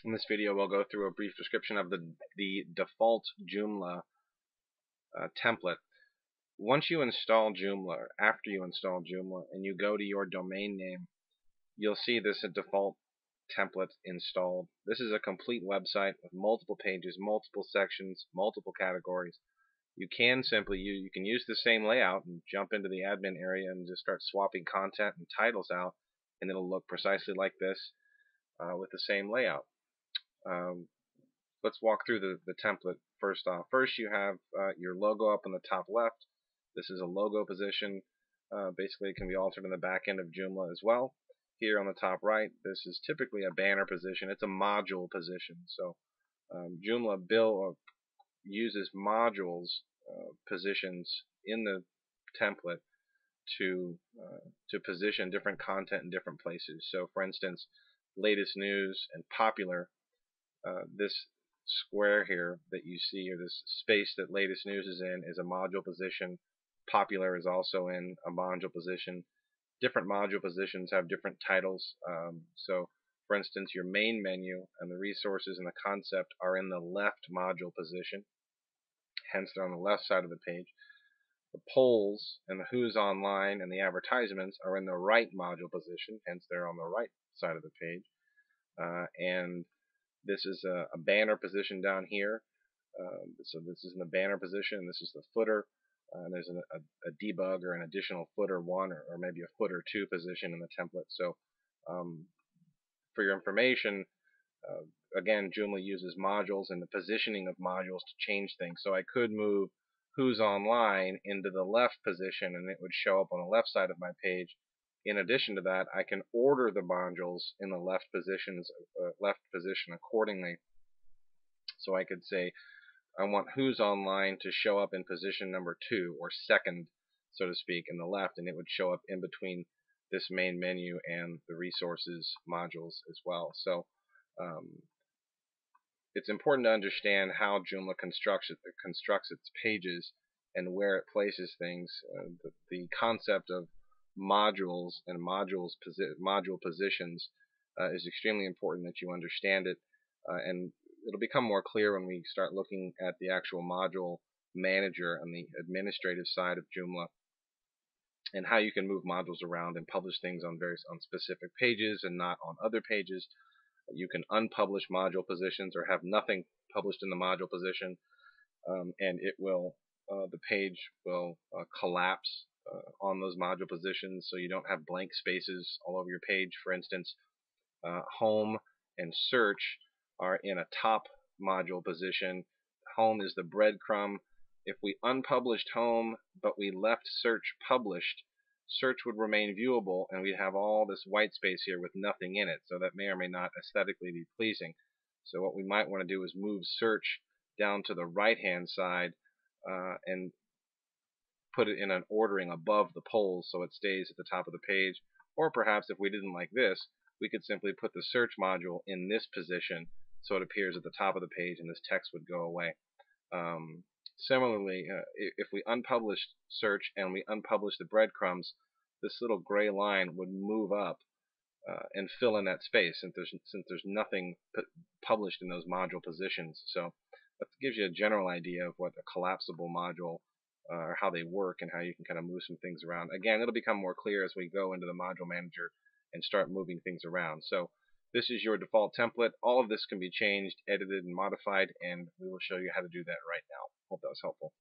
In this video, we'll go through a brief description of the default Joomla template. Once you install Joomla, or after you install Joomla, and you go to your domain name, you'll see this default template installed. This is a complete website with multiple pages, multiple sections, multiple categories. You can simply you can use the same layout and jump into the admin area and just start swapping content and titles out, and it'll look precisely like this with the same layout. Um, let's walk through the template first off. First, you have your logo up in the top left. This is a logo position. Basically, it can be altered in the back end of Joomla as well. Here on the top right, this is typically a banner position. It's a module position. So Joomla uses modules positions in the template to position different content in different places. So, for instance, latest news and popular. This square here that you see, or this space that latest news is in, is a module position. Popular is also in a module position. Different module positions have different titles. So, for instance, your main menu and the resources and the concept are in the left module position. Hence, they're on the left side of the page. The polls and the who's online and the advertisements are in the right module position. Hence, they're on the right side of the page. And this is a banner position down here. So this is in the banner position. This is the footer. And there's a debug or an additional footer 1 or maybe a footer 2 position in the template. So for your information, again, Joomla uses modules and the positioning of modules to change things. So I could move who's online into the left position and it would show up on the left side of my page. In addition to that, I can order the modules in the left position accordingly. So I could say I want who's online to show up in position number 2 or second, so to speak, in the left, and it would show up in between this main menu and the resources modules as well. So it's important to understand how Joomla constructs its pages and where it places things. The concept of modules and module positions is extremely important that you understand it, and it'll become more clear when we start looking at the actual module manager on the administrative side of Joomla, and how you can move modules around and publish things on specific pages and not on other pages. You can unpublish module positions or have nothing published in the module position, and the page will collapse on those module positions, so you don't have blank spaces all over your page. For instance, home and search are in a top module position. Home is the breadcrumb. If we unpublished home but we left search published, search would remain viewable and we'd have all this white space here with nothing in it, so that may or may not aesthetically be pleasing. So what we might want to do is move search down to the right hand side and put it in an ordering above the polls so it stays at the top of the page. Or perhaps if we didn't like this, we could simply put the search module in this position so it appears at the top of the page and this text would go away. Similarly, if we unpublished search and we unpublished the breadcrumbs, this little gray line would move up and fill in that space since there's nothing published in those module positions. So that gives you a general idea of what a collapsible module or how they work and how you can kind of move some things around. Again, it'll become more clear as we go into the module manager and start moving things around. So this is your default template. All of this can be changed, edited, and modified, and we will show you how to do that right now. Hope that was helpful.